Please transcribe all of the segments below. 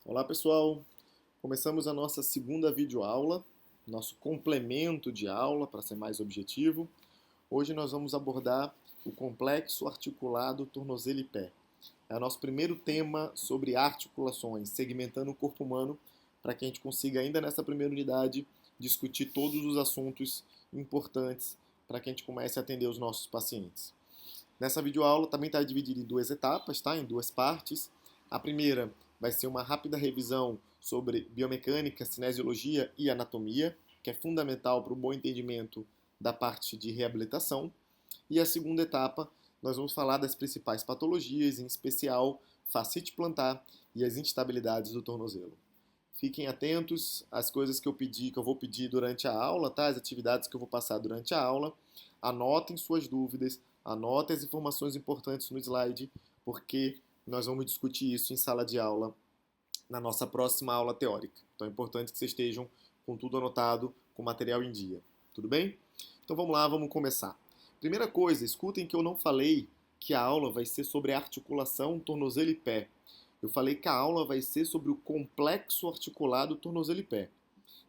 Olá pessoal, começamos a nossa segunda videoaula, nosso complemento de aula para ser mais objetivo. Hoje nós vamos abordar o complexo articulado tornozelo e pé. É o nosso primeiro tema sobre articulações, segmentando o corpo humano, para que a gente consiga ainda nessa primeira unidade discutir todos os assuntos importantes para que a gente comece a atender os nossos pacientes. Nessa videoaula também está dividida em duas etapas, tá? Em duas partes. A primeira vai ser uma rápida revisão sobre biomecânica, cinesiologia e anatomia, que é fundamental para o bom entendimento da parte de reabilitação. E a segunda etapa, nós vamos falar das principais patologias, em especial fascite plantar e as instabilidades do tornozelo. Fiquem atentos às coisas que eu vou pedir durante a aula, tá? As atividades que eu vou passar durante a aula. Anotem suas dúvidas, anotem as informações importantes no slide, porque nós vamos discutir isso em sala de aula na nossa próxima aula teórica. Então é importante que vocês estejam com tudo anotado, com material em dia. Tudo bem? Então vamos lá, vamos começar. Primeira coisa, escutem que eu não falei que a aula vai ser sobre articulação, tornozelo e pé. Eu falei que a aula vai ser sobre o complexo articulado tornozelo e pé.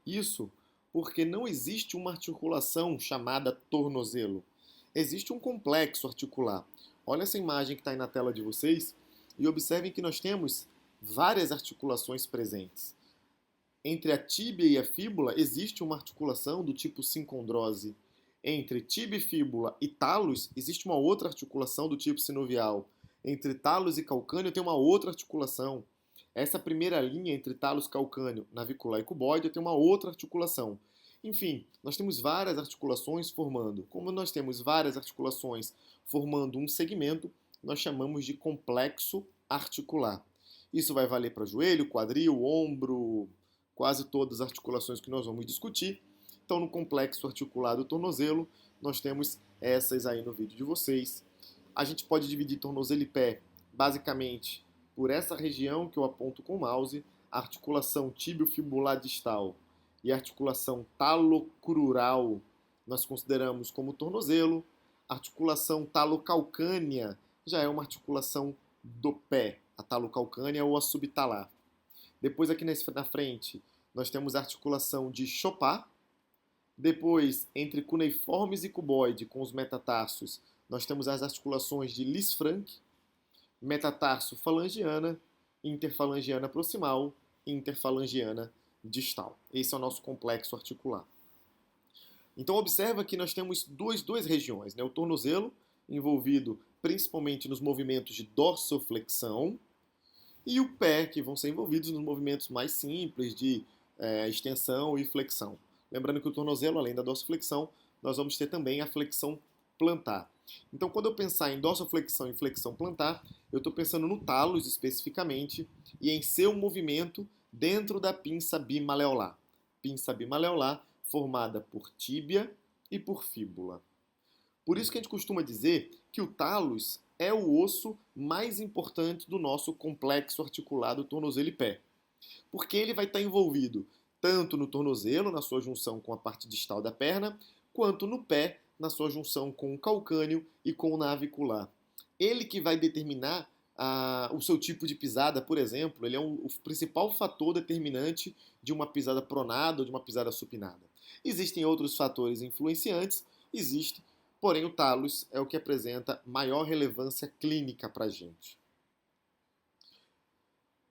Isso porque não existe uma articulação chamada tornozelo. Existe um complexo articular. Olha essa imagem que está aí na tela de vocês e observem que nós temos várias articulações presentes. Entre a tíbia e a fíbula existe uma articulação do tipo sincondrose. Entre tíbia e fíbula e talos existe uma outra articulação do tipo sinovial. Entre talos e calcâneo tem uma outra articulação. Essa primeira linha entre talos, calcâneo, navicular e cuboide tem uma outra articulação. Enfim, nós temos várias articulações formando. Como nós temos várias articulações formando um segmento, nós chamamos de complexo articular. Isso vai valer para joelho, quadril, ombro, quase todas as articulações que nós vamos discutir. Então, no complexo articular do tornozelo, nós temos essas aí no vídeo de vocês. A gente pode dividir tornozelo e pé, basicamente, por essa região que eu aponto com o mouse, a articulação tíbio-fibular distal e a articulação talocrural nós consideramos como tornozelo. A articulação talocalcânea já é uma articulação do pé, a talocalcânea ou a subtalar. Depois aqui na frente nós temos a articulação de Chopin. Depois, entre cuneiformes e cuboide com os metatarsos, nós temos as articulações de Lisfranc, metatarso falangiana, interfalangiana proximal e interfalangiana distal. Esse é o nosso complexo articular. Então observa que nós temos duas regiões, né? O tornozelo, envolvido principalmente nos movimentos de dorsoflexão, e o pé, que vão ser envolvidos nos movimentos mais simples de extensão e flexão. Lembrando que o tornozelo, além da dorsoflexão, nós vamos ter também a flexão plantar. Então, quando eu pensar em dorsoflexão e flexão plantar, eu estou pensando no talos especificamente e em seu movimento dentro da pinça bimaleolar. Pinça bimaleolar formada por tíbia e por fíbula. Por isso que a gente costuma dizer que o talos é o osso mais importante do nosso complexo articulado tornozelo e pé. Porque ele vai estar envolvido tanto no tornozelo, na sua junção com a parte distal da perna, quanto no pé, na sua junção com o calcâneo e com o navicular. Ele que vai determinar o seu tipo de pisada, por exemplo, ele é o principal fator determinante de uma pisada pronada ou de uma pisada supinada. Existem outros fatores influenciantes, porém o talos é o que apresenta maior relevância clínica para a gente.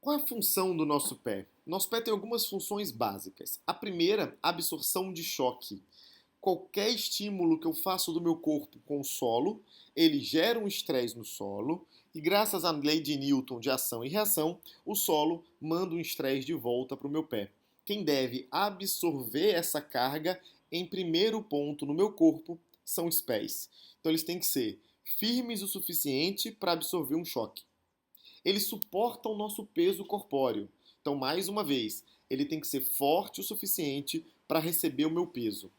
Qual é a função do nosso pé? Nosso pé tem algumas funções básicas. A primeira, absorção de choque. Qualquer estímulo que eu faço do meu corpo com o solo, ele gera um estresse no solo e graças à lei de Newton de ação e reação, o solo manda um estresse de volta para o meu pé. Quem deve absorver essa carga em primeiro ponto no meu corpo são os pés. Então eles têm que ser firmes o suficiente para absorver um choque. Eles suportam o nosso peso corpóreo. Então, mais uma vez, ele tem que ser forte o suficiente para receber o meu peso.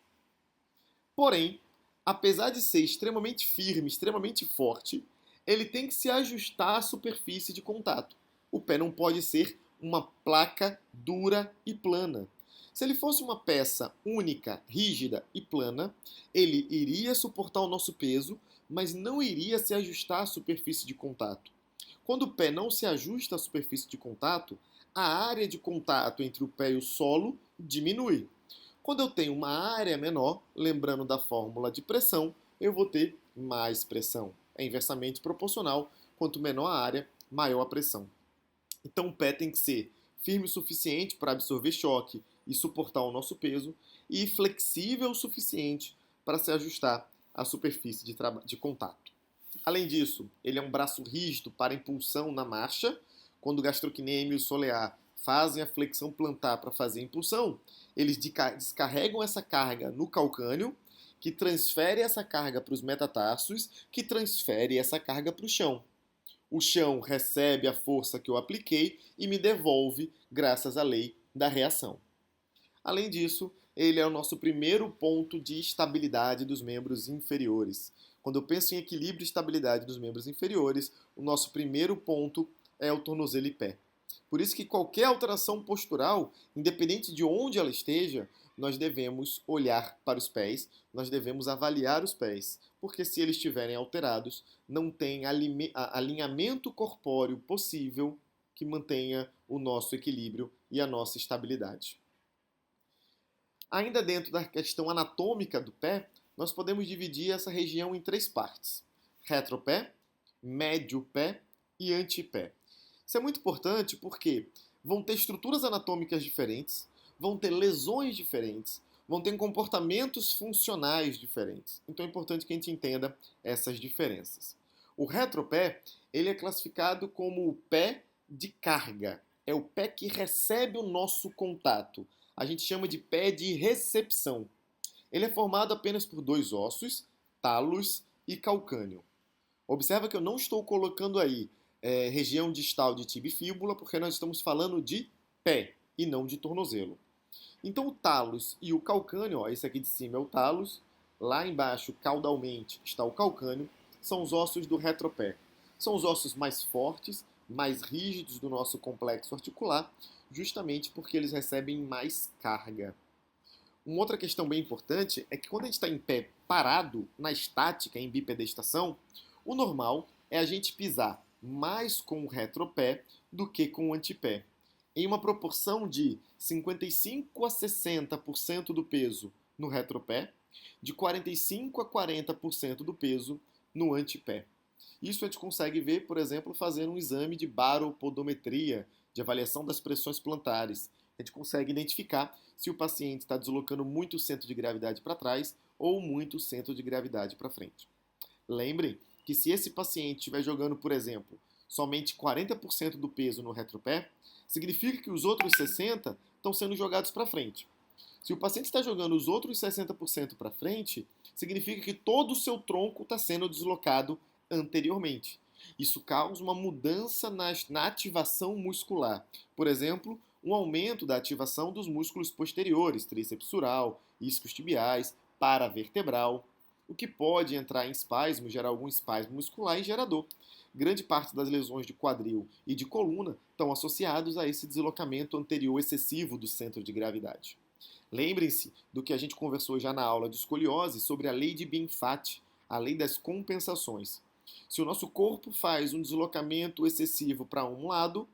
Porém, apesar de ser extremamente firme, extremamente forte, ele tem que se ajustar à superfície de contato. O pé não pode ser uma placa dura e plana. Se ele fosse uma peça única, rígida e plana, ele iria suportar o nosso peso, mas não iria se ajustar à superfície de contato. Quando o pé não se ajusta à superfície de contato, a área de contato entre o pé e o solo diminui. Quando eu tenho uma área menor, lembrando da fórmula de pressão, eu vou ter mais pressão. É inversamente proporcional, quanto menor a área, maior a pressão. Então o pé tem que ser firme o suficiente para absorver choque e suportar o nosso peso e flexível o suficiente para se ajustar à superfície de contato. Além disso, ele é um braço rígido para impulsão na marcha. Quando o gastrocnêmio e o solear fazem a flexão plantar para fazer a impulsão, eles descarregam essa carga no calcâneo, que transfere essa carga para os metatarsos, que transfere essa carga para o chão. O chão recebe a força que eu apliquei e me devolve graças à lei da reação. Além disso, ele é o nosso primeiro ponto de estabilidade dos membros inferiores. Quando eu penso em equilíbrio e estabilidade dos membros inferiores, o nosso primeiro ponto é o tornozelo e pé. Por isso que qualquer alteração postural, independente de onde ela esteja, nós devemos olhar para os pés, nós devemos avaliar os pés, porque se eles estiverem alterados, não tem alinhamento corpóreo possível que mantenha o nosso equilíbrio e a nossa estabilidade. Ainda dentro da questão anatômica do pé, nós podemos dividir essa região em três partes: retropé, médio pé e antepé. Isso é muito importante porque vão ter estruturas anatômicas diferentes, vão ter lesões diferentes, vão ter comportamentos funcionais diferentes. Então é importante que a gente entenda essas diferenças. O retropé, ele é classificado como o pé de carga. É o pé que recebe o nosso contato. A gente chama de pé de recepção. Ele é formado apenas por dois ossos, talos e calcânio. Observa que eu não estou colocando aí região distal de tibia e fíbula, porque nós estamos falando de pé e não de tornozelo. Então o talos e o calcânio, ó, esse aqui de cima é o talos, lá embaixo, caudalmente, está o calcânio, são os ossos do retropé. São os ossos mais fortes, mais rígidos do nosso complexo articular, justamente porque eles recebem mais carga. Uma outra questão bem importante é que quando a gente está em pé parado, na estática, em bipedestação, o normal é a gente pisar mais com o retropé do que com o antepé. Em uma proporção de 55 a 60% do peso no retropé, de 45 a 40% do peso no antepé. Isso a gente consegue ver, por exemplo, fazendo um exame de baropodometria, de avaliação das pressões plantares. A gente consegue identificar se o paciente está deslocando muito o centro de gravidade para trás ou muito o centro de gravidade para frente. Lembrem que se esse paciente estiver jogando, por exemplo, somente 40% do peso no retropé, significa que os outros 60% estão sendo jogados para frente. Se o paciente está jogando os outros 60% para frente, significa que todo o seu tronco está sendo deslocado anteriormente. Isso causa uma mudança na ativação muscular. Por exemplo, um aumento da ativação dos músculos posteriores, tríceps sural, isquios tibiais, paravertebral, o que pode entrar em espasmo, gerar algum espasmo muscular e gerador. Grande parte das lesões de quadril e de coluna estão associados a esse deslocamento anterior excessivo do centro de gravidade. Lembrem-se do que a gente conversou já na aula de escoliose sobre a lei de Bienfat, a lei das compensações. Se o nosso corpo faz um deslocamento excessivo para um lado,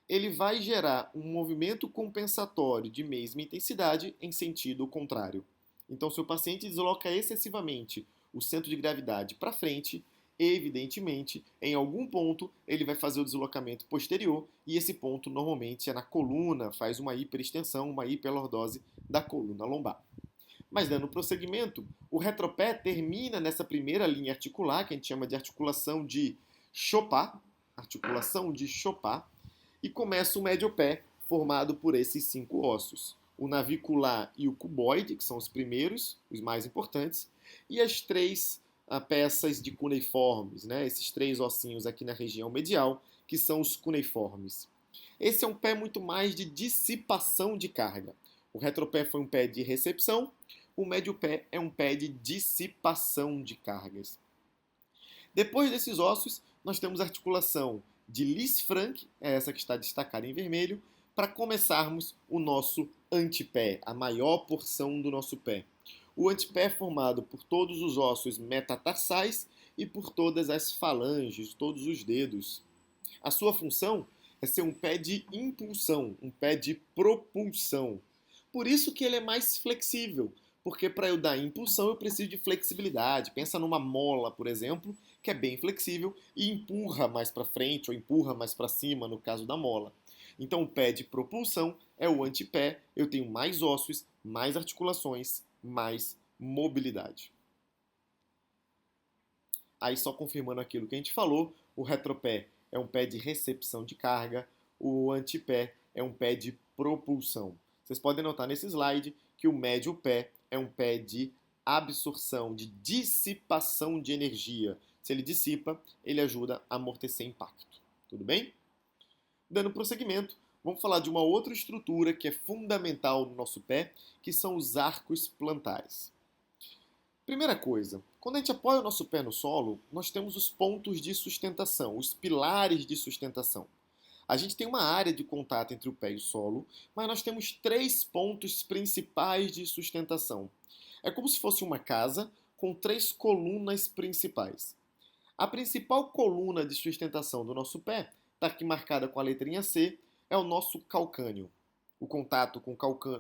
ele vai gerar um movimento compensatório de mesma intensidade em sentido contrário. Então, se o paciente desloca excessivamente o centro de gravidade para frente, evidentemente, em algum ponto, ele vai fazer o deslocamento posterior e esse ponto normalmente é na coluna, faz uma hiperextensão, uma hiperlordose da coluna lombar. Mas dando prosseguimento, o retropé termina nessa primeira linha articular, que a gente chama de articulação de Chopin, e começa o médio-pé, formado por esses 5 ossos. O navicular e o cuboide, que são os primeiros, os mais importantes, e as 3 peças de cuneiformes, né? Esses 3 ossinhos aqui na região medial, que são os cuneiformes. Esse é um pé muito mais de dissipação de carga. O retropé foi um pé de recepção, o médio pé é um pé de dissipação de cargas. Depois desses ossos, nós temos a articulação de Lisfranc, é essa que está destacada em vermelho, para começarmos o nosso antepé, a maior porção do nosso pé. O antepé é formado por todos os ossos metatarsais e por todas as falanges, todos os dedos. A sua função é ser um pé de impulsão, um pé de propulsão. Por isso que ele é mais flexível, porque para eu dar impulsão eu preciso de flexibilidade. Pensa numa mola, por exemplo, que é bem flexível e empurra mais para frente ou empurra mais para cima no caso da mola. Então o pé de propulsão é o antepé, eu tenho mais ossos, mais articulações, mais mobilidade. Aí só confirmando aquilo que a gente falou, o retropé é um pé de recepção de carga, o antepé é um pé de propulsão. Vocês podem notar nesse slide que o médio pé é um pé de absorção, de dissipação de energia. Se ele dissipa, ele ajuda a amortecer impacto. Tudo bem? Dando prosseguimento, vamos falar de uma outra estrutura que é fundamental no nosso pé, que são os arcos plantares. Primeira coisa, quando a gente apoia o nosso pé no solo, nós temos os pontos de sustentação, os pilares de sustentação. A gente tem uma área de contato entre o pé e o solo, mas nós temos 3 pontos principais de sustentação. É como se fosse uma casa com 3 colunas principais. A principal coluna de sustentação do nosso pé, está aqui marcada com a letrinha C, é o nosso calcânio. O contato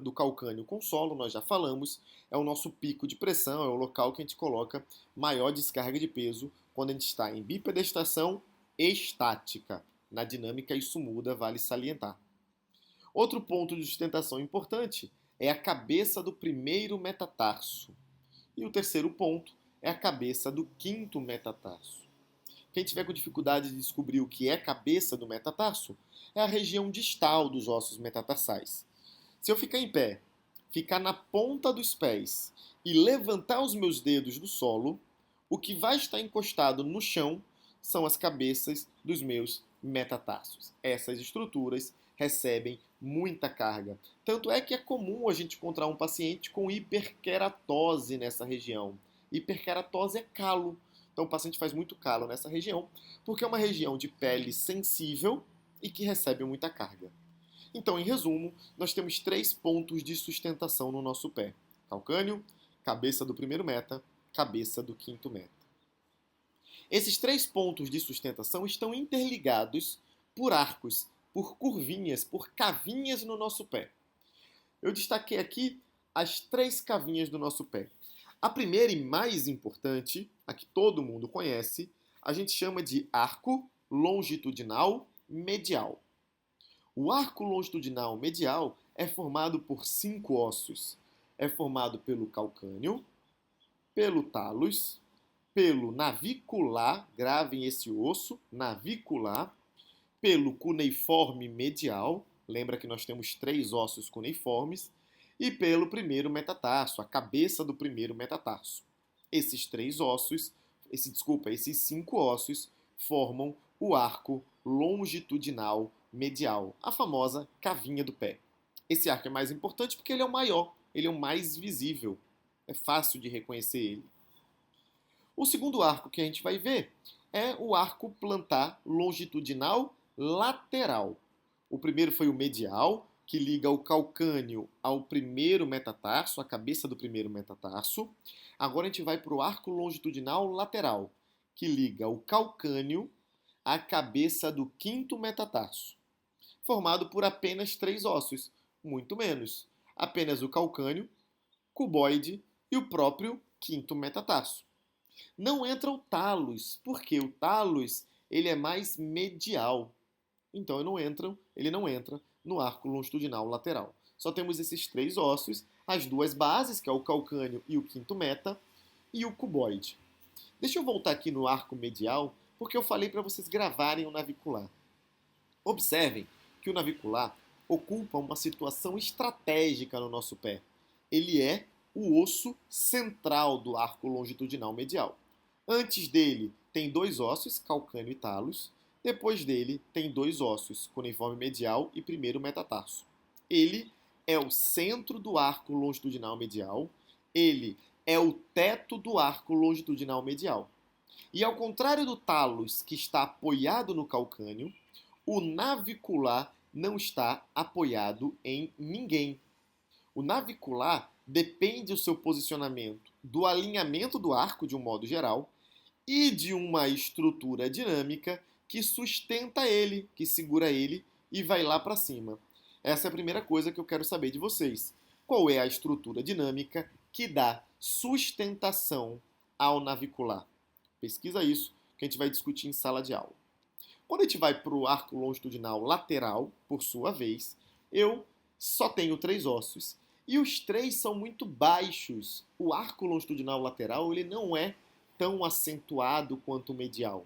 do calcânio com o solo, nós já falamos, é o nosso pico de pressão, é o local que a gente coloca maior descarga de peso quando a gente está em bipedestação estática. Na dinâmica isso muda, vale salientar. Outro ponto de sustentação importante é a cabeça do primeiro metatarso. E o terceiro ponto é a cabeça do quinto metatarso. Quem tiver com dificuldade de descobrir o que é cabeça do metatarso, é a região distal dos ossos metatarsais. Se eu ficar em pé, ficar na ponta dos pés e levantar os meus dedos do solo, o que vai estar encostado no chão são as cabeças dos meus metatarsos. Essas estruturas recebem muita carga. Tanto é que é comum a gente encontrar um paciente com hiperqueratose nessa região. Hiperqueratose é calo. Então o paciente faz muito calo nessa região, porque é uma região de pele sensível e que recebe muita carga. Então, em resumo, nós temos 3 pontos de sustentação no nosso pé. Calcânio, cabeça do primeiro meta, cabeça do quinto meta. Esses 3 pontos de sustentação estão interligados por arcos, por curvinhas, por cavinhas no nosso pé. Eu destaquei aqui as 3 cavinhas do nosso pé. A primeira e mais importante, a que todo mundo conhece, a gente chama de arco longitudinal medial. O arco longitudinal medial é formado por 5 ossos. É formado pelo calcânio, pelo talos, pelo navicular, gravem esse osso, navicular, pelo cuneiforme medial, lembra que nós temos 3 ossos cuneiformes, e pelo primeiro metatarso, a cabeça do primeiro metatarso. Esses 5 ossos formam o arco longitudinal medial, a famosa cavinha do pé. Esse arco é mais importante porque ele é o maior, ele é o mais visível, é fácil de reconhecer ele. O segundo arco que a gente vai ver é o arco plantar longitudinal lateral. O primeiro foi o medial, que liga o calcânio ao primeiro metatarso, a cabeça do primeiro metatarso. Agora a gente vai para o arco longitudinal lateral, que liga o calcânio à cabeça do quinto metatarso, formado por apenas 3 ossos, muito menos. Apenas o calcânio, cuboide e o próprio quinto metatarso. Não entra o talos, porque o talos ele é mais medial. Então ele não entra no arco longitudinal lateral. Só temos esses 3 ossos, as 2 bases, que é o calcânio e o quinto meta, e o cuboide. Deixa eu voltar aqui no arco medial, porque eu falei para vocês gravarem o navicular. Observem que o navicular ocupa uma situação estratégica no nosso pé. Ele é o osso central do arco longitudinal medial. Antes dele tem 2 ossos, calcânio e talos. Depois dele tem 2 ossos, cuneiforme medial e primeiro metatarso. Ele é o centro do arco longitudinal medial. Ele é o teto do arco longitudinal medial. E ao contrário do talos, que está apoiado no calcânio, o navicular não está apoiado em ninguém. O navicular depende do seu posicionamento do alinhamento do arco, de um modo geral, e de uma estrutura dinâmica que sustenta ele, que segura ele e vai lá para cima. Essa é a primeira coisa que eu quero saber de vocês. Qual é a estrutura dinâmica que dá sustentação ao navicular? Pesquisa isso, que a gente vai discutir em sala de aula. Quando a gente vai para o arco longitudinal lateral, por sua vez, eu só tenho 3 ossos e os 3 são muito baixos. O arco longitudinal lateral ele não é tão acentuado quanto o medial.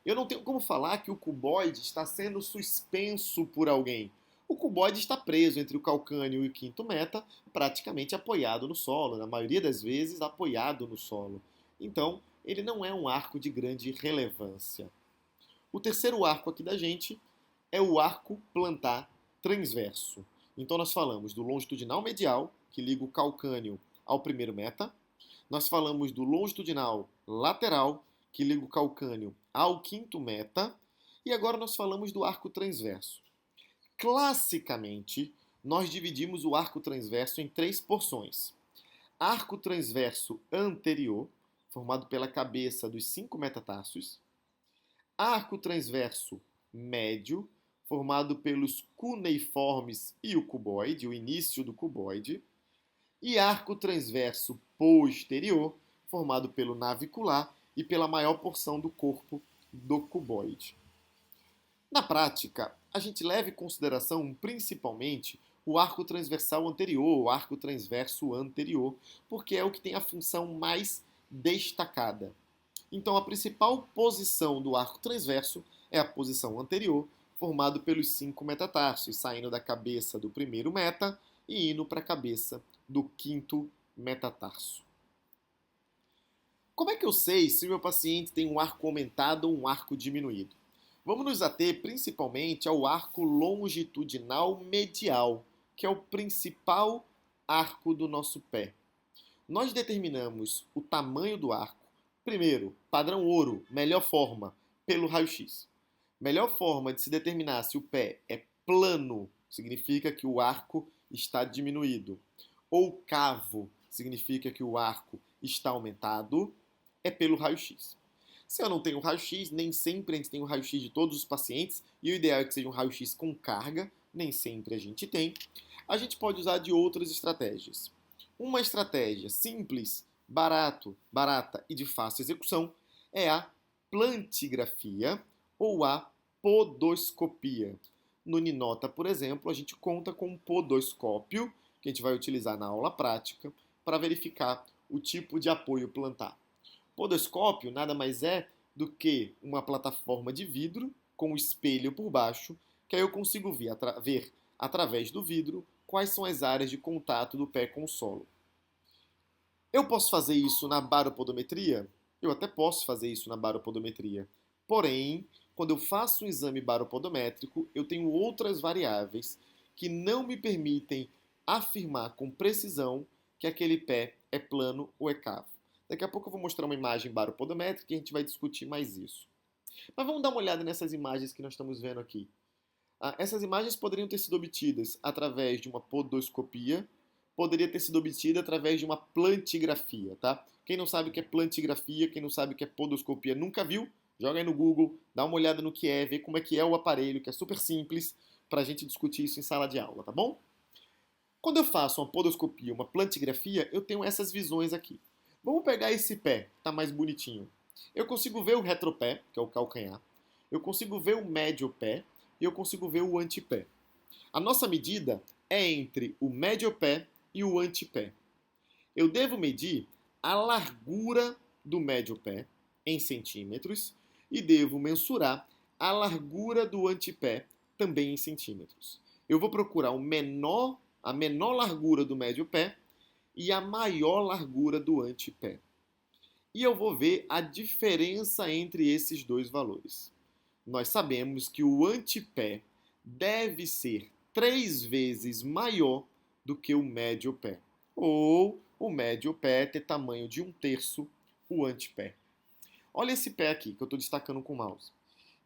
Eu não tenho como falar que o cuboide está sendo suspenso por alguém. O cuboide está preso entre o calcâneo e o quinto meta, praticamente apoiado no solo, na maioria das vezes apoiado no solo. Então, ele não é um arco de grande relevância. O terceiro arco aqui da gente é o arco plantar transverso. Então, nós falamos do longitudinal medial, que liga o calcâneo ao primeiro meta. Nós falamos do longitudinal lateral, que liga o calcâneo ao quinto meta. E agora nós falamos do arco transverso. Classicamente, nós dividimos o arco transverso em 3 porções. Arco transverso anterior, formado pela cabeça dos 5 metatarsos. Arco transverso médio, formado pelos cuneiformes e o cuboide, o início do cuboide. E arco transverso posterior, formado pelo navicular e pela maior porção do corpo do cuboide. Na prática, a gente leva em consideração principalmente o arco transversal anterior, o arco transverso anterior, porque é o que tem a função mais destacada. Então, a principal posição do arco transverso é a posição anterior, formado pelos 5 metatarsos, saindo da cabeça do primeiro meta e indo para a cabeça do quinto metatarso. Como é que eu sei se o meu paciente tem um arco aumentado ou um arco diminuído? Vamos nos ater principalmente ao arco longitudinal medial, que é o principal arco do nosso pé. Nós determinamos o tamanho do arco, primeiro, padrão ouro, melhor forma, pelo raio-x. Melhor forma de se determinar se o pé é plano, significa que o arco está diminuído, ou cavo, significa que o arco está aumentado, é pelo raio-x. Se eu não tenho raio-x, nem sempre a gente tem o raio-x de todos os pacientes, e o ideal é que seja um raio-x com carga, nem sempre a gente tem. A gente pode usar de outras estratégias. Uma estratégia simples, barata e de fácil execução é a plantigrafia ou a podoscopia. No Ninota, por exemplo, a gente conta com um podoscópio, que a gente vai utilizar na aula prática, para verificar o tipo de apoio plantar. Podoscópio nada mais é do que uma plataforma de vidro com um espelho por baixo, que aí eu consigo ver através do vidro quais são as áreas de contato do pé com o solo. Eu posso fazer isso na baropodometria? Eu até posso fazer isso na baropodometria. Porém, quando eu faço um exame baropodométrico, eu tenho outras variáveis que não me permitem afirmar com precisão que aquele pé é plano ou é cavo. Daqui a pouco eu vou mostrar uma imagem baropodométrica e a gente vai discutir mais isso. Mas vamos dar uma olhada nessas imagens que nós estamos vendo aqui. Essas imagens poderiam ter sido obtidas através de uma podoscopia, poderia ter sido obtida através de uma plantigrafia, tá? Quem não sabe o que é plantigrafia, quem não sabe o que é podoscopia, nunca viu? Joga aí no Google, dá uma olhada no que é, vê como é que é o aparelho, que é super simples, para a gente discutir isso em sala de aula, tá bom? Quando eu faço uma podoscopia, uma plantigrafia, eu tenho essas visões aqui. Vamos pegar esse pé, que está mais bonitinho. Eu consigo ver o retropé, que é o calcanhar. Eu consigo ver o médio pé e eu consigo ver o antepé. A nossa medida é entre o médio pé e o antepé. Eu devo medir a largura do médio pé em centímetros e devo mensurar a largura do antepé também em centímetros. Eu vou procurar a menor largura do médio pé e a maior largura do antepé. E eu vou ver a diferença entre esses dois valores. Nós sabemos que o antepé deve ser 3 vezes maior do que o médio pé. Ou o médio pé ter tamanho de 1/3 o antepé. Olha esse pé aqui que eu estou destacando com o mouse.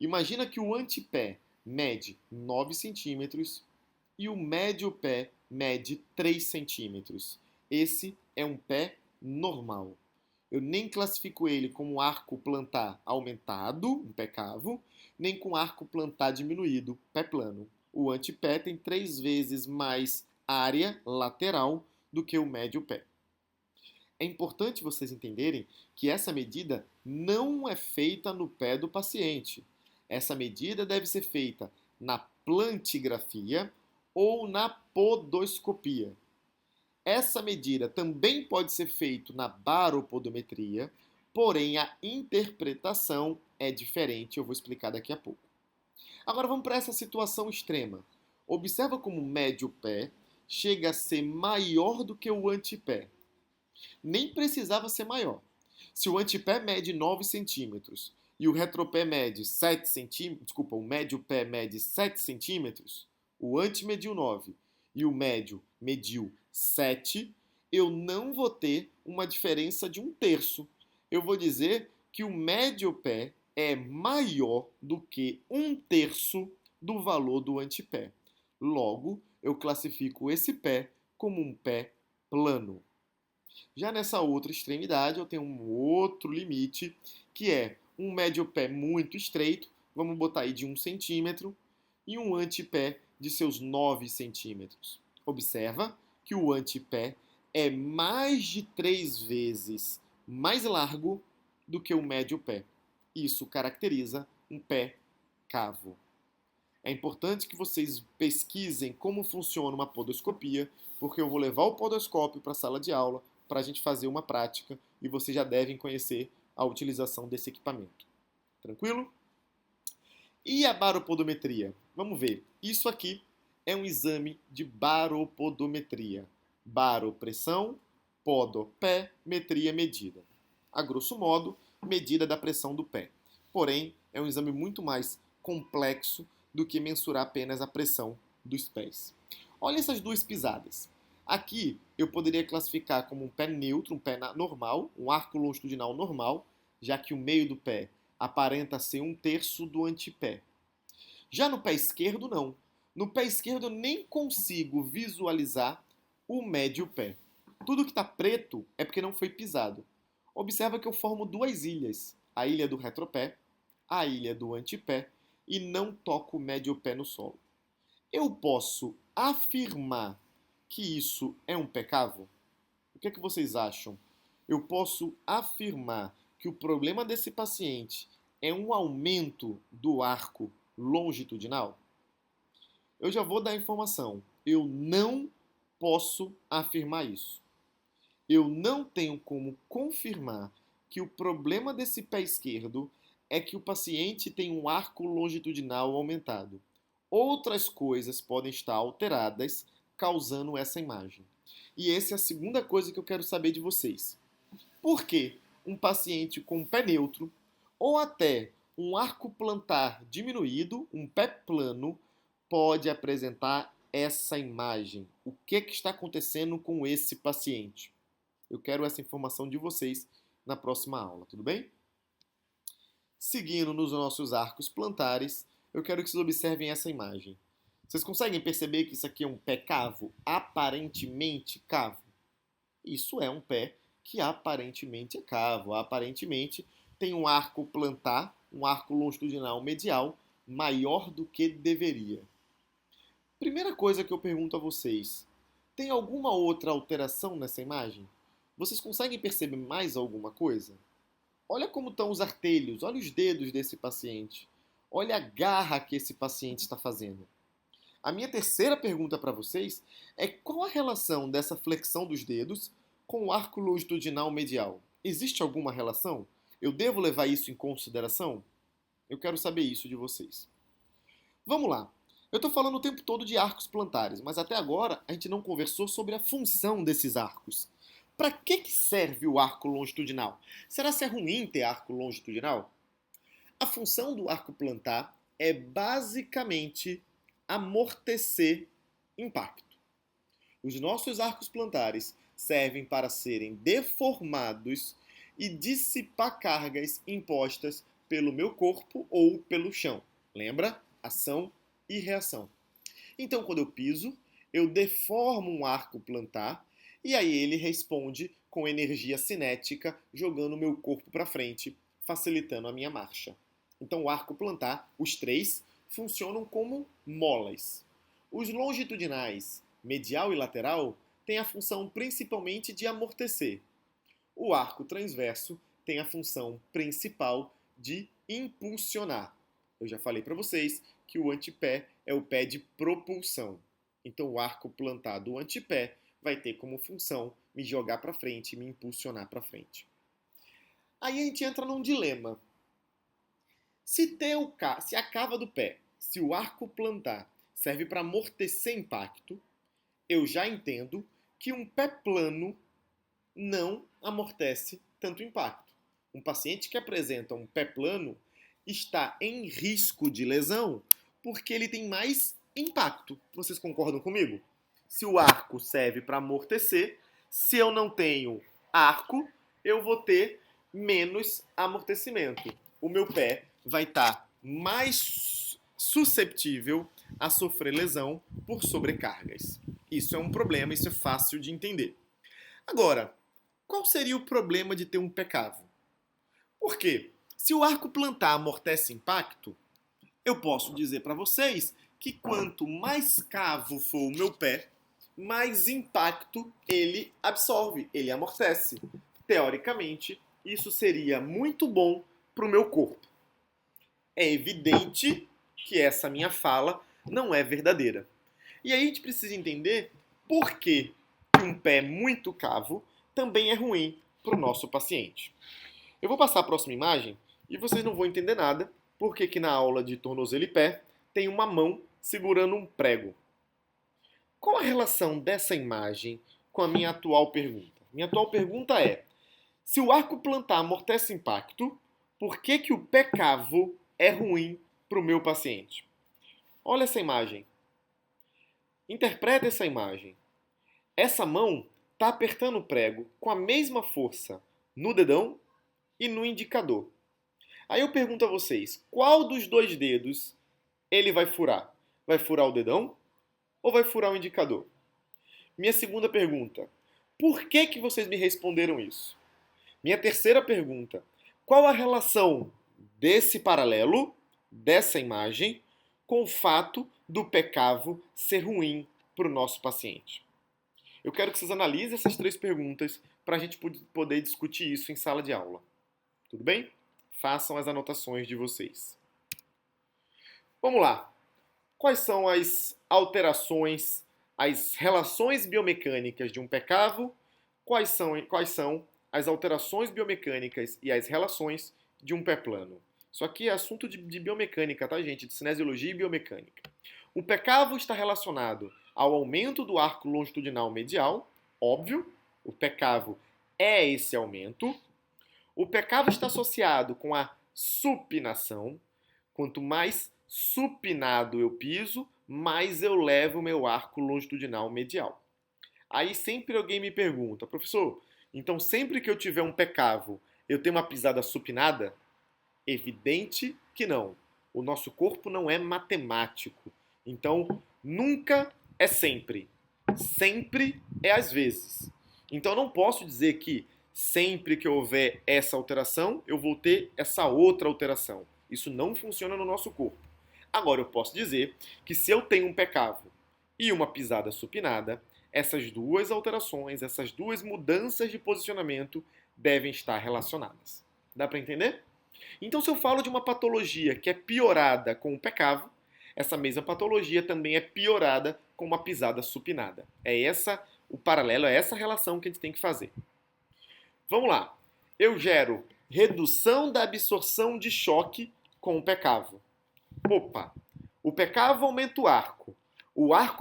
Imagina que o antepé mede 9 centímetros e o médio pé mede 3 centímetros. Esse é um pé normal. Eu nem classifico ele como arco plantar aumentado, um pé cavo, nem com arco plantar diminuído, pé plano. O antepé tem 3 vezes mais área lateral do que o médio pé. É importante vocês entenderem que essa medida não é feita no pé do paciente. Essa medida deve ser feita na plantigrafia ou na podoscopia. Essa medida também pode ser feita na baropodometria, porém a interpretação é diferente, eu vou explicar daqui a pouco. Agora vamos para essa situação extrema. Observa como o médio pé chega a ser maior do que o antepé. Nem precisava ser maior. Se o antepé mede 9 centímetros e o retropé mede 7 centímetros, desculpa, o médio pé mede 7 centímetros, o ante mediu 9 e o médio mediu 7, eu não vou ter uma diferença de 1/3. Eu vou dizer que o médio pé é maior do que 1/3 do valor do antepé. Logo, eu classifico esse pé como um pé plano. Já nessa outra extremidade, eu tenho um outro limite, que é um médio pé muito estreito, vamos botar aí de 1 centímetro, e um antepé de seus 9 centímetros. Observa que o antepé é mais de 3 vezes mais largo do que o médio pé. Isso caracteriza um pé cavo. É importante que vocês pesquisem como funciona uma podoscopia, porque eu vou levar o podoscópio para a sala de aula para a gente fazer uma prática e vocês já devem conhecer a utilização desse equipamento. Tranquilo? E a baropodometria? Vamos ver. Isso aqui é um exame de baropodometria. Baro, pressão, podo, pé, metria, medida. A grosso modo, medida da pressão do pé. Porém, é um exame muito mais complexo do que mensurar apenas a pressão dos pés. Olha essas duas pisadas. Aqui eu poderia classificar como um pé neutro, um pé normal, um arco longitudinal normal, já que o meio do pé aparenta ser 1/3 do antepé. Já no pé esquerdo, não. No pé esquerdo eu nem consigo visualizar o médio pé. Tudo que está preto é porque não foi pisado. Observa que eu formo duas ilhas, a ilha do retropé, a ilha do antepé, e não toco o médio pé no solo. Eu posso afirmar que isso é um pé cavo? O que é que vocês acham? Eu posso afirmar que o problema desse paciente é um aumento do arco longitudinal? Eu já vou dar a informação. Eu não posso afirmar isso. Eu não tenho como confirmar que o problema desse pé esquerdo é que o paciente tem um arco longitudinal aumentado. Outras coisas podem estar alteradas, causando essa imagem. E essa é a segunda coisa que eu quero saber de vocês. Por que um paciente com pé neutro ou até um arco plantar diminuído, um pé plano, pode apresentar essa imagem? O que está acontecendo com esse paciente? Eu quero essa informação de vocês na próxima aula, tudo bem? Seguindo nos nossos arcos plantares, eu quero que vocês observem essa imagem. Vocês conseguem perceber que isso aqui é um pé cavo? Aparentemente cavo. Isso é um pé que aparentemente é cavo. Aparentemente tem um arco plantar, um arco longitudinal medial maior do que deveria. Primeira coisa que eu pergunto a vocês, tem alguma outra alteração nessa imagem? Vocês conseguem perceber mais alguma coisa? Olha como estão os artelhos, olha os dedos desse paciente. Olha a garra que esse paciente está fazendo. A minha terceira pergunta para vocês é qual a relação dessa flexão dos dedos com o arco longitudinal medial? Existe alguma relação? Eu devo levar isso em consideração? Eu quero saber isso de vocês. Vamos lá. Eu estou falando o tempo todo de arcos plantares, mas até agora a gente não conversou sobre a função desses arcos. Para que serve o arco longitudinal? Será que é ruim ter arco longitudinal? A função do arco plantar é basicamente amortecer impacto. Os nossos arcos plantares servem para serem deformados e dissipar cargas impostas pelo meu corpo ou pelo chão. Lembra? Ação e reação. Então, quando eu piso, eu deformo um arco plantar e aí ele responde com energia cinética, jogando o meu corpo para frente, facilitando a minha marcha. Então, o arco plantar, os três, funcionam como molas. Os longitudinais, medial e lateral, têm a função principalmente de amortecer. O arco transverso tem a função principal de impulsionar. Eu já falei para vocês que o antepé é o pé de propulsão. Então o arco plantado do antepé vai ter como função me jogar para frente e me impulsionar para frente. Aí a gente entra num dilema. Se a cava do pé, se o arco plantar serve para amortecer impacto, eu já entendo que um pé plano não amortece tanto impacto. Um paciente que apresenta um pé plano está em risco de lesão porque ele tem mais impacto. Vocês concordam comigo? Se o arco serve para amortecer, se eu não tenho arco, eu vou ter menos amortecimento. O meu pé vai estar mais susceptível a sofrer lesão por sobrecargas. Isso é um problema, isso é fácil de entender. Agora, qual seria o problema de ter um pé cavo? Por quê? Se o arco plantar amortece impacto, eu posso dizer para vocês que quanto mais cavo for o meu pé, mais impacto ele absorve, ele amortece. Teoricamente, isso seria muito bom para o meu corpo. É evidente que essa minha fala não é verdadeira. E aí a gente precisa entender por que um pé muito cavo também é ruim para o nosso paciente. Eu vou passar a próxima imagem e vocês não vão entender nada, porque que na aula de tornozelo e pé tem uma mão segurando um prego. Qual a relação dessa imagem com a minha atual pergunta? Minha atual pergunta é: se o arco plantar amortece impacto, por que o pé cavo é ruim para o meu paciente? Olha essa imagem. Interpreta essa imagem. Essa mão está apertando o prego com a mesma força no dedão e no indicador. Aí eu pergunto a vocês, qual dos dois dedos ele vai furar? Vai furar o dedão ou vai furar o indicador? Minha segunda pergunta, por que vocês me responderam isso? Minha terceira pergunta, qual a relação desse paralelo, dessa imagem, com o fato do pé cavo ser ruim para o nosso paciente? Eu quero que vocês analisem essas três perguntas para a gente poder discutir isso em sala de aula. Tudo bem? Façam as anotações de vocês. Vamos lá. Quais são as alterações, as relações biomecânicas de um pé cavo? Quais são as alterações biomecânicas e as relações de um pé plano? Isso aqui é assunto de biomecânica, tá, gente? De cinesiologia e biomecânica. O pé cavo está relacionado ao aumento do arco longitudinal medial, óbvio, o pé cavo é esse aumento. O pé cavo está associado com a supinação. Quanto mais supinado eu piso, mais eu levo o meu arco longitudinal medial. Aí sempre alguém me pergunta, professor, então sempre que eu tiver um pé cavo, eu tenho uma pisada supinada? Evidente que não. O nosso corpo não é matemático. Então, nunca é sempre. Sempre é às vezes. Então, eu não posso dizer que sempre que houver essa alteração, eu vou ter essa outra alteração. Isso não funciona no nosso corpo. Agora, eu posso dizer que se eu tenho um pé cavo e uma pisada supinada, essas duas alterações, essas duas mudanças de posicionamento devem estar relacionadas. Dá para entender? Então, se eu falo de uma patologia que é piorada com o pé cavo, essa mesma patologia também é piorada com uma pisada supinada. É essa o paralelo, é essa relação que a gente tem que fazer. Vamos lá. Eu gero redução da absorção de choque com o pé cavo. Opa! O pé cavo aumenta o arco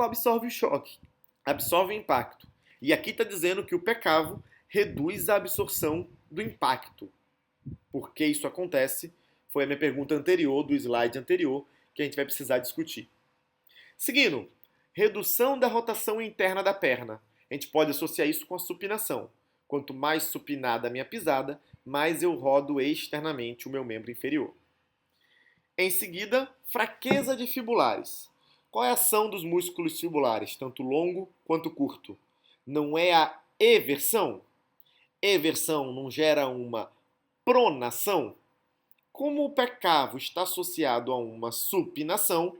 absorve o choque, absorve o impacto. E aqui está dizendo que o pé cavo reduz a absorção do impacto. Por que isso acontece? Foi a minha pergunta anterior, do slide anterior, que a gente vai precisar discutir. Seguindo, redução da rotação interna da perna. A gente pode associar isso com a supinação. Quanto mais supinada a minha pisada, mais eu rodo externamente o meu membro inferior. Em seguida, fraqueza de fibulares. Qual é a ação dos músculos fibulares, tanto longo quanto curto? Não é a eversão? Eversão não gera uma pronação? Como o pé cavo está associado a uma supinação,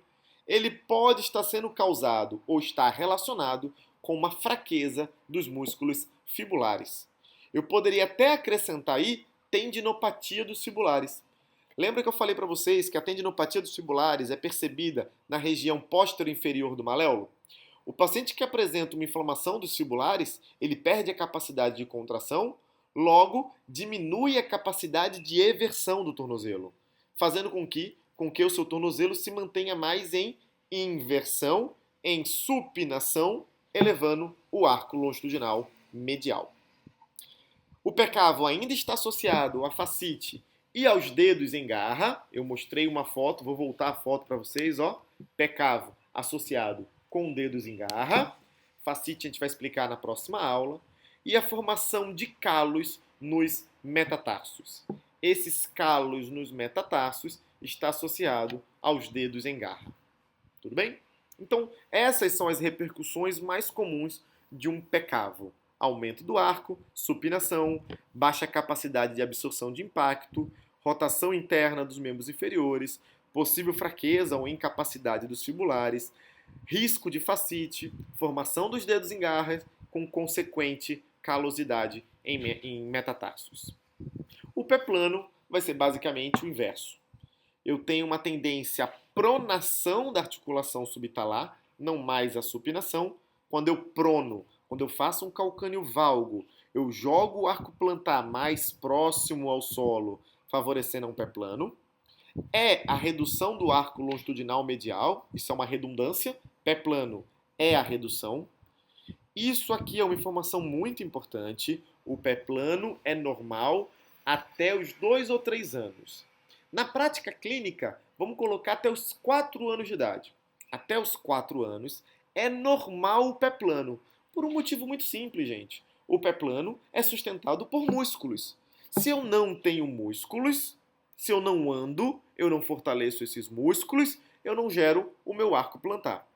ele pode estar sendo causado ou estar relacionado com uma fraqueza dos músculos fibulares. Eu poderia até acrescentar aí tendinopatia dos fibulares. Lembra que eu falei para vocês que a tendinopatia dos fibulares é percebida na região posterior-inferior do maléolo? O paciente que apresenta uma inflamação dos fibulares, ele perde a capacidade de contração, logo diminui a capacidade de eversão do tornozelo, fazendo com que o seu tornozelo se mantenha mais em inversão, em supinação, elevando o arco longitudinal medial. O pé cavo ainda está associado à fascite e aos dedos em garra. Eu mostrei uma foto, vou voltar a foto para vocês, ó. Pé cavo associado com dedos em garra. Fascite a gente vai explicar na próxima aula. E a formação de calos nos metatarsos. Esses calos nos metatarsos está associado aos dedos em garra. Tudo bem? Então, essas são as repercussões mais comuns de um pé cavo. Aumento do arco, supinação, baixa capacidade de absorção de impacto, rotação interna dos membros inferiores, possível fraqueza ou incapacidade dos fibulares, risco de fascite, formação dos dedos em garra com consequente calosidade em metatarsos. O pé plano vai ser basicamente o inverso. Eu tenho uma tendência à pronação da articulação subtalar, não mais a supinação. Quando eu prono, quando eu faço um calcâneo valgo, eu jogo o arco plantar mais próximo ao solo, favorecendo um pé plano. É a redução do arco longitudinal medial, isso é uma redundância, pé plano é a redução. Isso aqui é uma informação muito importante, o pé plano é normal até os 2 ou 3 anos. Na prática clínica, vamos colocar até os 4 anos de idade. Até os 4 anos é normal o pé plano, por um motivo muito simples, gente. O pé plano é sustentado por músculos. Se eu não tenho músculos, se eu não ando, eu não fortaleço esses músculos, eu não gero o meu arco plantar.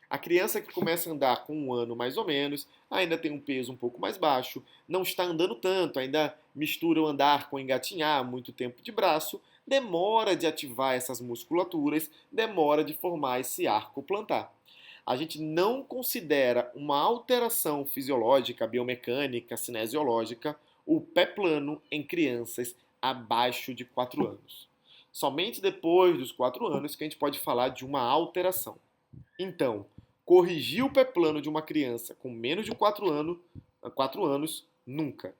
A criança que começa a andar com 1 ano mais ou menos, ainda tem um peso um pouco mais baixo, não está andando tanto, ainda mistura o andar com engatinhar, muito tempo de braço, demora de ativar essas musculaturas, demora de formar esse arco plantar. A gente não considera uma alteração fisiológica, biomecânica, cinesiológica, o pé plano em crianças abaixo de 4 anos. Somente depois dos 4 anos que a gente pode falar de uma alteração. Então, corrigir o pé plano de uma criança com menos de 4 anos, nunca.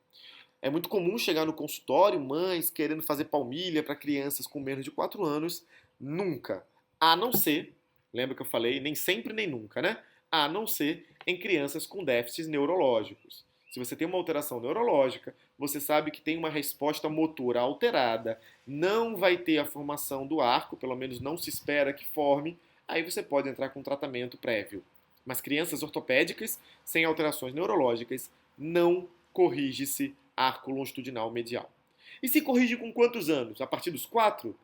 É muito comum chegar no consultório, mães querendo fazer palmilha para crianças com menos de 4 anos, nunca. A não ser, lembra que eu falei, nem sempre nem nunca, né? A não ser em crianças com déficits neurológicos. Se você tem uma alteração neurológica, você sabe que tem uma resposta motora alterada, não vai ter a formação do arco, pelo menos não se espera que forme, aí você pode entrar com tratamento prévio. Mas crianças ortopédicas, sem alterações neurológicas, não corrige-se arco longitudinal medial. E se corrige com quantos anos? A partir dos 4?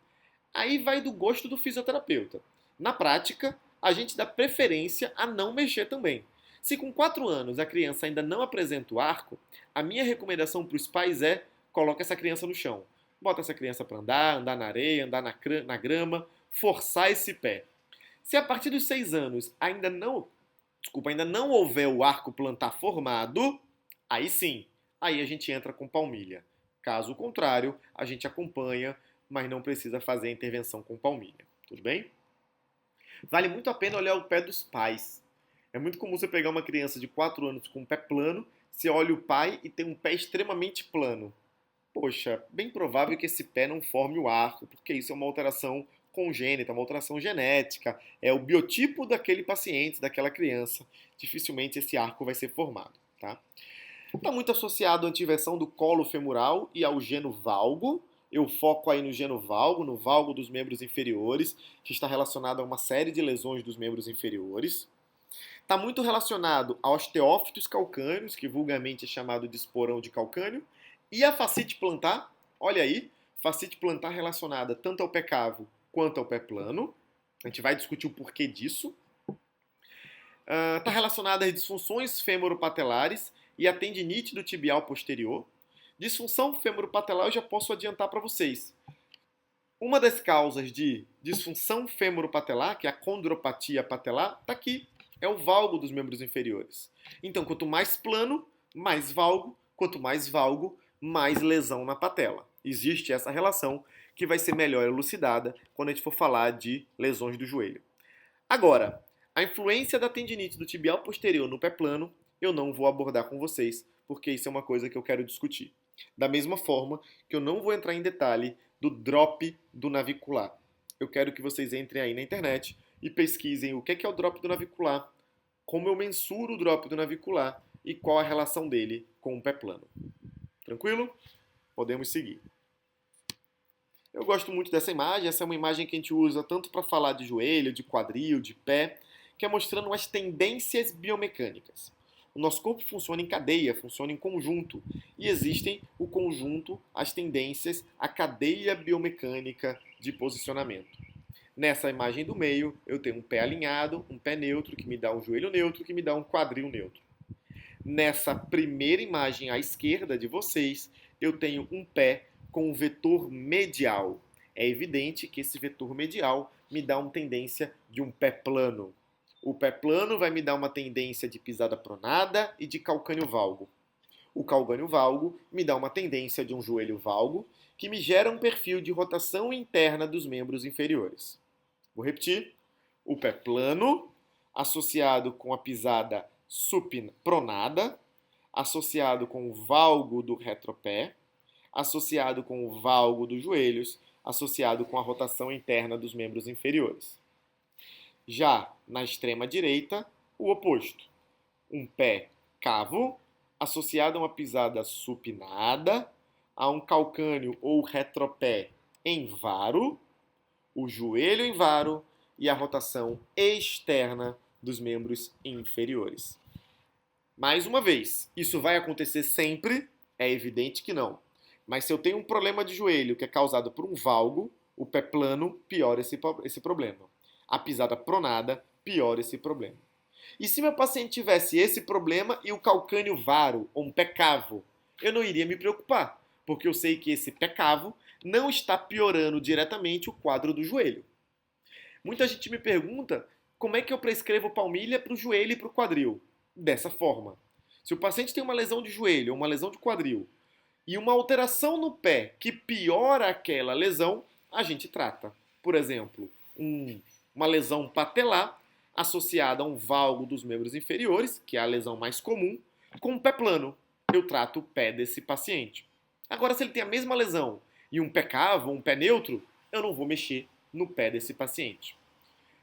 Aí vai do gosto do fisioterapeuta. Na prática, a gente dá preferência a não mexer também. Se com 4 anos a criança ainda não apresenta o arco, a minha recomendação para os pais é: coloca essa criança no chão. Bota essa criança para andar na areia, andar na grama, forçar esse pé. Se a partir dos 6 anos ainda não houver o arco plantar formado, aí sim, aí a gente entra com palmilha. Caso contrário, a gente acompanha, mas não precisa fazer a intervenção com palmilha. Tudo bem? Vale muito a pena olhar o pé dos pais. É muito comum você pegar uma criança de 4 anos com um pé plano, você olha o pai e tem um pé extremamente plano. Poxa, bem provável que esse pé não forme o arco, porque isso é uma alteração congênita, uma alteração genética, é o biotipo daquele paciente, daquela criança. Dificilmente esse arco vai ser formado, tá? Está muito associado à antiversão do colo femoral e ao geno valgo. Eu foco aí no geno valgo, no valgo dos membros inferiores, que está relacionado a uma série de lesões dos membros inferiores. Está muito relacionado a osteófitos calcâneos, que vulgarmente é chamado de esporão de calcâneo, e a fascite plantar. Olha aí, fascite plantar relacionada tanto ao pé cavo quanto ao pé plano. A gente vai discutir o porquê disso. Está relacionada às disfunções femoropatelares e a tendinite do tibial posterior. Disfunção femoropatelar eu já posso adiantar para vocês. Uma das causas de disfunção fêmuro-patelar, que é a condropatia patelar, está aqui. É o valgo dos membros inferiores. Então, quanto mais plano, mais valgo. Quanto mais valgo, mais lesão na patela. Existe essa relação que vai ser melhor elucidada quando a gente for falar de lesões do joelho. Agora, a influência da tendinite do tibial posterior no pé plano, eu não vou abordar com vocês, porque isso é uma coisa que eu quero discutir. Da mesma forma que eu não vou entrar em detalhe do drop do navicular. Eu quero que vocês entrem aí na internet e pesquisem o que é o drop do navicular, como eu mensuro o drop do navicular e qual a relação dele com o pé plano. Tranquilo? Podemos seguir. Eu gosto muito dessa imagem. Essa é uma imagem que a gente usa tanto para falar de joelho, de quadril, de pé, que é mostrando as tendências biomecânicas. O nosso corpo funciona em cadeia, funciona em conjunto. E existem o conjunto, as tendências, a cadeia biomecânica de posicionamento. Nessa imagem do meio, eu tenho um pé alinhado, um pé neutro, que me dá um joelho neutro, que me dá um quadril neutro. Nessa primeira imagem à esquerda de vocês, eu tenho um pé com um vetor medial. É evidente que esse vetor medial me dá uma tendência de um pé plano. O pé plano vai me dar uma tendência de pisada pronada e de calcâneo valgo. O calcâneo valgo me dá uma tendência de um joelho valgo, que me gera um perfil de rotação interna dos membros inferiores. Vou repetir. O pé plano, associado com a pisada pronada, associado com o valgo do retropé, associado com o valgo dos joelhos, associado com a rotação interna dos membros inferiores. Já na extrema direita, o oposto. Um pé cavo, associado a uma pisada supinada, a um calcâneo ou retropé em varo, o joelho em varo e a rotação externa dos membros inferiores. Mais uma vez, isso vai acontecer sempre? É evidente que não. Mas se eu tenho um problema de joelho que é causado por um valgo, o pé plano piora esse problema. A pisada pronada piora esse problema. E se meu paciente tivesse esse problema e o calcâneo varo, ou um pé cavo, eu não iria me preocupar, porque eu sei que esse pé cavo não está piorando diretamente o quadro do joelho. Muita gente me pergunta como é que eu prescrevo palmilha para o joelho e para o quadril. Dessa forma. Se o paciente tem uma lesão de joelho ou uma lesão de quadril e uma alteração no pé que piora aquela lesão, a gente trata. Por exemplo, uma lesão patelar associada a um valgo dos membros inferiores, que é a lesão mais comum, com um pé plano. Eu trato o pé desse paciente. Agora, se ele tem a mesma lesão e um pé cavo, um pé neutro, eu não vou mexer no pé desse paciente.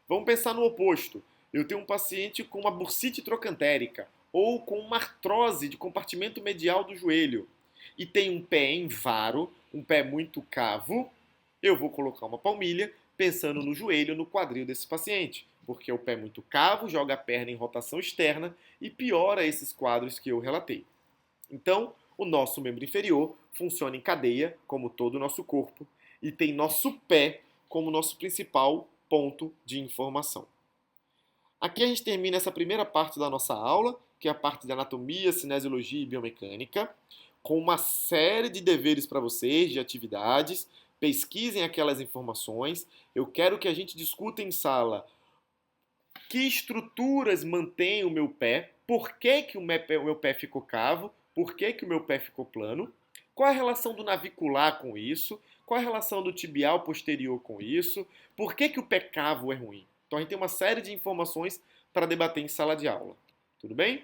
Vamos pensar no oposto. Eu tenho um paciente com uma bursite trocantérica ou com uma artrose de compartimento medial do joelho e tem um pé em varo, um pé muito cavo, eu vou colocar uma palmilha pensando no joelho, no quadril desse paciente, porque o pé muito cavo joga a perna em rotação externa e piora esses quadros que eu relatei. Então, o nosso membro inferior funciona em cadeia, como todo o nosso corpo, e tem nosso pé como nosso principal ponto de informação. Aqui a gente termina essa primeira parte da nossa aula, que é a parte de anatomia, cinesiologia e biomecânica, com uma série de deveres para vocês, de atividades. Pesquisem aquelas informações. Eu quero que a gente discuta em sala que estruturas mantêm o meu pé, por que o meu pé ficou cavo, por que o meu pé ficou plano, qual a relação do navicular com isso, qual a relação do tibial posterior com isso, por que o pé cavo é ruim. Então a gente tem uma série de informações para debater em sala de aula. Tudo bem?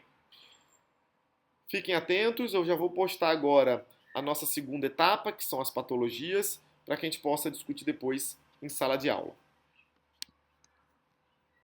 Fiquem atentos, eu já vou postar agora a nossa segunda etapa, que são as patologias, para que a gente possa discutir depois em sala de aula.